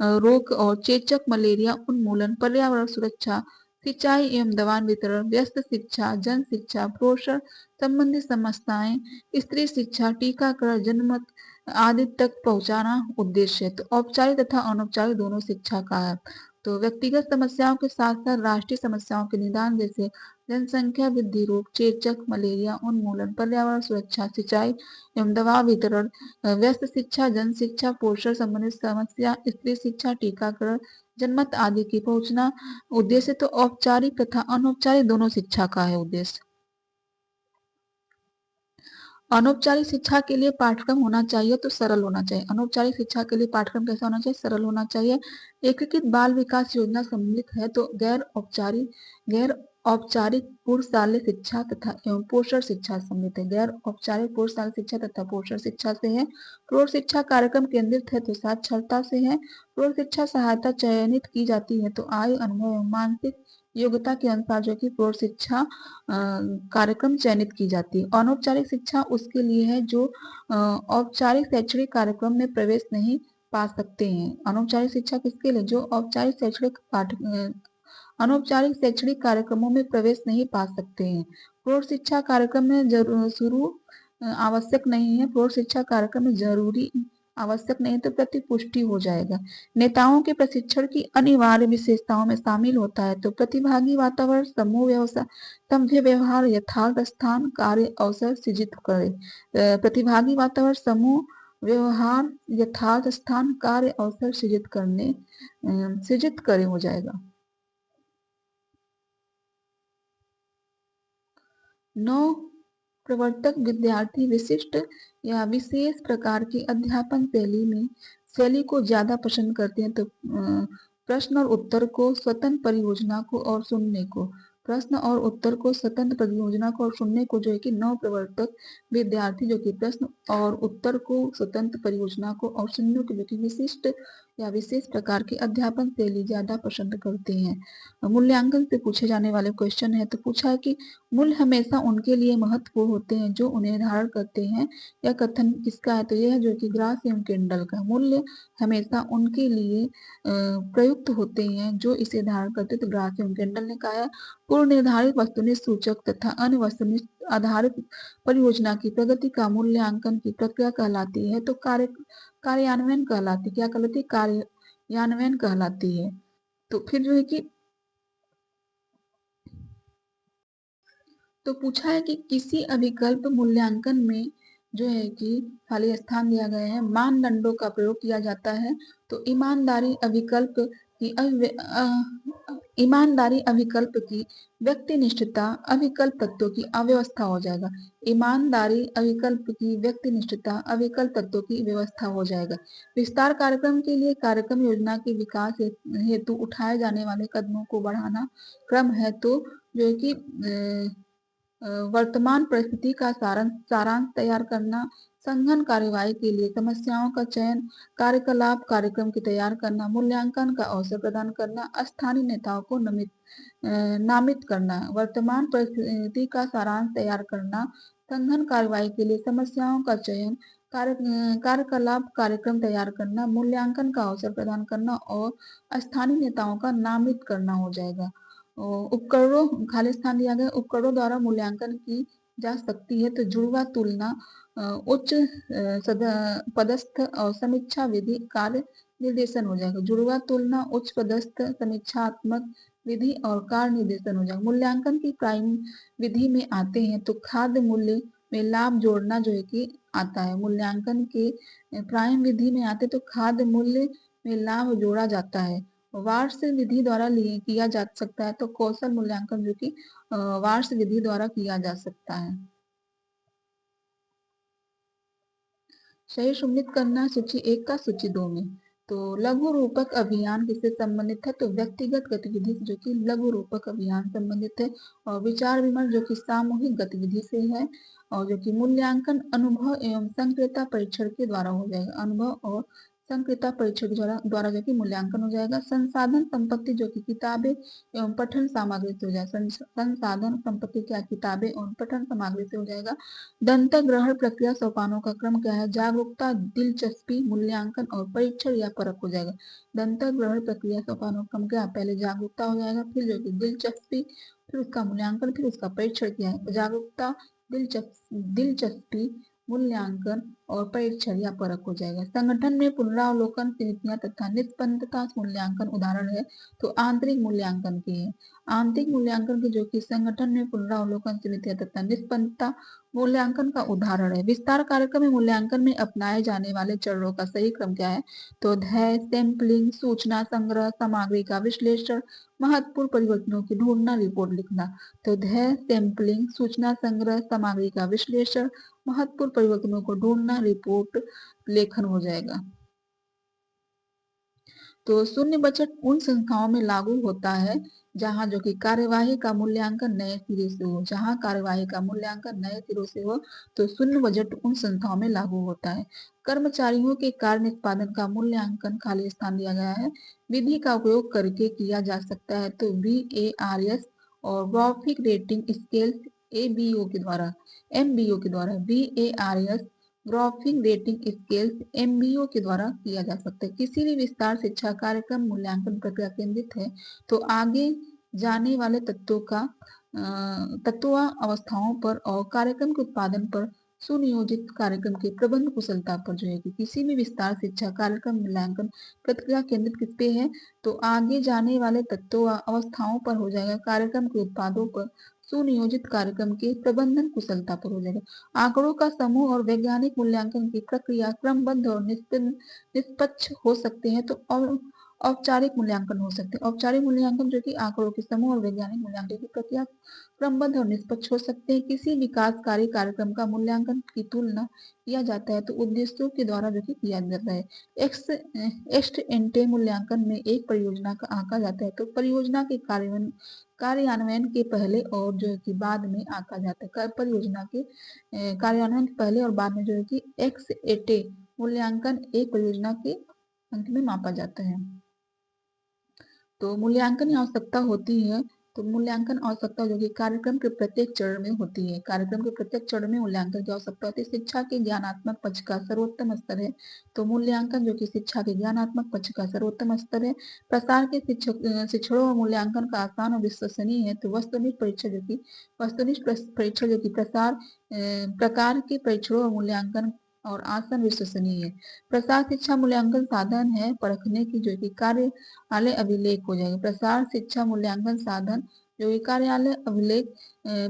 रोग और चेचक, मलेरिया उन्मूलन, पर्यावरण सुरक्षा, सिंचाई एवं दवा वितरण, व्यस्त शिक्षा, जन शिक्षा, पोषण संबंधी समस्याएं, स्त्री शिक्षा, टीकाकरण, जनमत आदि तक पहुंचाना उद्देश्य है। तो औपचारिक तथा अनौपचारिक दोनों शिक्षा का है। तो व्यक्तिगत समस्याओं के साथ साथ राष्ट्रीय समस्याओं के निदान जैसे जनसंख्या वृद्धि, रोग, चेचक, मलेरिया उन्मूलन, पर्यावरण सुरक्षा, सिंचाई एवं दवा वितरण, व्यस्त शिक्षा, जन शिक्षा, पोषण संबंधित समस्या, स्त्री शिक्षा, टीकाकरण, जनमत आदि की पहुंचना उद्देश्य। तो औपचारिक तथा अनौपचारिक दोनों शिक्षा का है उद्देश्य। अनौपचारिक शिक्षा के लिए पाठ्यक्रम होना चाहिए तो सरल होना चाहिए। अनौपचारिक शिक्षा के लिए पाठ्यक्रम कैसा होना चाहिए, सरल होना चाहिए। एकीकृत बाल विकास योजना सम्मिलित है, तो गैर औपचारिक पूर्वशालीय शिक्षा तथा एवं पोषण शिक्षा सम्मिलित है। गैर औपचारिक पूर्वशालीय शिक्षा तथा पोषण शिक्षा से है। प्रौढ़ शिक्षा कार्यक्रम केंद्रित है तो साक्षरता से है। प्रौढ़ शिक्षा सहायता चयनित की जाती है तो आयु, अनुभव एवं मानसिक योग्यता के अनुसार जो कि प्रौढ़ शिक्षा कार्यक्रम चयनित की जाती है। अनौपचारिक शिक्षा उसके लिए है जो औपचारिक शैक्षणिक कार्यक्रम में प्रवेश नहीं पा सकते हैं। अनौपचारिक शिक्षा किसके लिए? जो औपचारिक शैक्षणिक अनौपचारिक शैक्षणिक कार्यक्रमों में प्रवेश नहीं पा सकते हैं। प्रौढ़ शिक्षा कार्यक्रम में शुरू आवश्यक नहीं है। प्रौढ़ शिक्षा कार्यक्रम में जरूरी आवश्यक नहीं तो प्रतिपुष्टि हो जाएगा। नेताओं के प्रशिक्षण की अनिवार्य विशेषताओं में शामिल होता है तो प्रतिभागी वातावरण, समूह व्यवसाय, सभ्य व्यवहार, यथार्थ स्थान, कार्य अवसर सृजित करे। प्रतिभागी वातावरण, समूह व्यवहार, यथार्थ स्थान, कार्य अवसर सृजित करे हो जाएगा। 9 प्रवर्तक विद्यार्थी विशिष्ट या विशेष प्रकार की अध्यापन शैली को ज्यादा पसंद करते हैं तो प्रश्न और उत्तर को, स्वतंत्र परियोजना को और सुनने को। प्रश्न और उत्तर को, स्वतंत्र परियोजना को और सुनने को जो है कि 9 प्रवर्तक विद्यार्थी जो कि प्रश्न और उत्तर को, स्वतंत्र परियोजना को और सुनने को जो कि विशिष्ट या विशेष प्रकार की अध्यापन शैली ज्यादा पसंद करते हैं। मूल्यांकन से पूछे जाने वाले क्वेश्चन है तो पूछा है कि मूल्य हमेशा उनके लिए महत्वपूर्ण होते हैं जो उन्हें धारण करते हैं। यह कथन किसका है? तो यह है जो कि ग्रास एवं केंडल का। मूल्य हमेशा उनके लिए प्रयुक्त होते हैं जो इसे धारण करते हैं तो ग्रास एवं केंडल ने कहा है। पूर्व निर्धारित वस्तुनिष्ठ सूचक तथा अन्य वस्तुनिष्ठ आधारित परियोजना की प्रगति का मूल्यांकन की प्रक्रिया कहलाती है तो कार्यान्वयन कहलाती है। क्या कहलाती है? कार्यान्वयन कहलाती है। तो फिर जो है कि तो पूछा है कि किसी अभिकल्प मूल्यांकन में जो है कि खाली स्थान दिया गया है, मानदंडों का प्रयोग किया जाता है तो ईमानदारी अभिकल्प की व्यक्तिनिष्ठता अभिकल्प तत्वों की अव्यवस्था हो जाएगा। ईमानदारी अभिकल्प की व्यक्तिनिष्ठता अभिकल्प तत्वों की व्यवस्था हो जाएगा। विस्तार कार्यक्रम के लिए कार्यक्रम योजना के विकास हेतु उठाए जाने वाले कदमों को बढ़ाना क्रम है तो जो है कि वर्तमान परिस्थिति का सारांश तैयार करना, संघन कार्यवाही के लिए समस्याओं का चयन, कार्यकलाप कार्यक्रम की तैयार करना, मूल्यांकन का अवसर प्रदान करना, स्थानीय नेताओं को नामित करना। वर्तमान परिस्थिति का सारांश तैयार करना, संघन कार्यवाही के लिए समस्याओं का चयन, कार्यकलाप कार्यक्रम तैयार करना, मूल्यांकन का अवसर प्रदान करना और स्थानीय नेताओं का नामित करना हो जाएगा। उपकरणों खाली स्थान दिया गया। उपकरणों द्वारा मूल्यांकन की जा सकती है तो जुड़वा तुलना, उच्च पदस्थ और समीक्षा विधि, कार्य निर्देशन हो जाएगा। जुड़वा तुलना, उच्च पदस्थ, समीक्षात्मक विधि और कार्य निर्देशन हो जाएगा। मूल्यांकन की प्राइम विधि में आते हैं तो खाद्य मूल्य में लाभ जोड़ना जो है कि आता है। मूल्यांकन के प्राइम विधि में आते तो खाद्य मूल्य में लाभ जोड़ा जाता है। वार्ष विधि द्वारा किया जा सकता है तो कौशल मूल्यांकन जो कि वार्ष विधि द्वारा किया जा सकता है। सही सुमिलित करना सूची 1 का सूची 2 में। तो लघु रूपक अभियान किससे संबंधित है? तो व्यक्तिगत गतिविधि जो कि लघु रूपक अभियान संबंधित है। और विचार विमर्श जो कि सामूहिक गतिविधि से है। और जो कि मूल्यांकन अनुभव एवं संक्रियता परीक्षण के द्वारा हो जाएगा। अनुभव और संक्रियता परीक्षण द्वारा जो कि मूल्यांकन हो जाएगा। संसाधन संपत्ति जो कि किताबें एवं पठन सामग्री से हो जाएगा। संसाधन संपत्ति क्या? किताबें एवं पठन सामग्री से हो जाएगा। दंत ग्रहण प्रक्रिया सोपानों का क्रम क्या है? जागरूकता, दिलचस्पी, मूल्यांकन और परीक्षण या परख हो जाएगा। दंत ग्रहण प्रक्रिया सोपानों का क्रम क्या? पहले जागरूकता हो जाएगा, फिर जो कि दिलचस्पी, फिर उसका मूल्यांकन, फिर उसका परीक्षण क्या है? जागरूकता, दिलचस्पी, मूल्यांकन और परीक्षण या परख हो जाएगा। संगठन में पुनरावलोकन समितियां तथा निष्पन्नता मूल्यांकन उदाहरण है तो आंतरिक मूल्यांकन के है। आंतरिक मूल्यांकन के जो कि संगठन में पुनरावलोकन समितियां तथा निष्पन्नता मूल्यांकन का उदाहरण है। विस्तार कार्यक्रम में मूल्यांकन में अपनाए जाने वाले चरणों का सही क्रम क्या है? तो अध्ययन, सैंपलिंग, सूचना संग्रह, सामग्री का विश्लेषण, महत्वपूर्ण परिवर्तनों की ढूंढना, रिपोर्ट लिखना। तो अध्ययन, सैंपलिंग, सूचना संग्रह, सामग्री का विश्लेषण, महत्वपूर्ण परिवर्तनों को ढूंढना, रिपोर्ट लेखन हो जाएगा। तो शून्य बजट उन संस्थाओं में लागू होता है जहां जो कि कार्यवाही का मूल्यांकन नए सिरे से हो। जहां कार्यवाही का मूल्यांकन नए सिरों से हो तो शून्य बजट उन संस्थाओं में लागू होता है। कर्मचारियों के कार्य निष्पादन का मूल्यांकन खाली स्थान दिया गया है, विधि का उपयोग करके किया जा सकता है। तो BARS और ग्राफिक रेटिंग स्केल्स ABO के द्वारा MBO के द्वारा BARS graphic rating scales MBO के द्वारा किया जा सकता है। किसी भी विस्तार शिक्षा कार्यक्रम मूल्यांकन प्रक्रिया केंद्रित है तो आगे जाने वाले तत्वों अवस्थाओं पर और कार्यक्रम के उत्पादन पर सुनियोजित कार्यक्रम के प्रबंध कुशलता पर जो है कि किसी भी विस्तार शिक्षा कार्यक्रम मूल्यांकन प्रक्रिया केंद्रित किस पे है तो आगे जाने वाले तत्वों अवस्थाओं पर हो जाएगा, कार्यक्रम के उत्पादों पर सुनियोजित कार्यक्रम के प्रबंधन कुशलता पर हो जाएगा। आंकड़ों का समूह और वैज्ञानिक मूल्यांकन की प्रक्रिया क्रमबद्ध और निष्पक्ष हो सकते हैं तो औपचारिक मूल्यांकन हो सकते हैं। औपचारिक मूल्यांकन जो कि आंकड़ों के समूह और वैज्ञानिक मूल्यांकन की प्रक्रिया क्रमबद्ध और निष्पक्ष हो सकते हैं। किसी विकासकारी कार्यक्रम का मूल्यांकन की तुलना किया जाता है तो उद्देश्यों के द्वारा जो कि किया जाता है। एक्स एंटे मूल्यांकन में एक परियोजना का आंका जाता है तो परियोजना के कार्यान्वयन के पहले और जो है कि बाद में आंका जाता है। परियोजना के कार्यान्वयन के पहले और बाद में जो है कि एक्स एटे मूल्यांकन एक परियोजना के अंत में मापा जाता है। तो मूल्यांकन की आवश्यकता होती है तो मूल्यांकन आवश्यकता जो कि कार्यक्रम के प्रत्येक चरण में होती है। कार्यक्रम के प्रत्येक चरण में मूल्यांकन की आवश्यकता होती है। शिक्षा के ज्ञानात्मक पक्ष का सर्वोत्तम स्तर है तो मूल्यांकन जो कि शिक्षा के ज्ञानात्मक पक्ष का सर्वोत्तम स्तर है। प्रसार के शिक्षणों और मूल्यांकन का आसान और विश्वसनीय है तो वस्तुनिष्ठ परीक्षा जो कि प्रसार प्रकार के परीक्षणों और मूल्यांकन और आसान विश्वसनीय है। प्रसार शिक्षा मूल्यांकन साधन है परखने की जो कि कार्यालय अभिलेख हो जाएगा। प्रसार शिक्षा मूल्यांकन साधन जो कि कार्यालय अभिलेख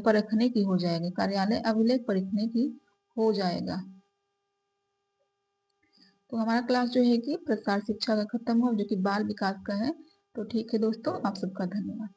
परखने की हो जाएगा। कार्यालय अभिलेख परखने की हो जाएगा। तो हमारा क्लास जो है कि प्रसार शिक्षा का खत्म हुआ जो कि बाल विकास का है। तो ठीक है दोस्तों, आप सबका धन्यवाद।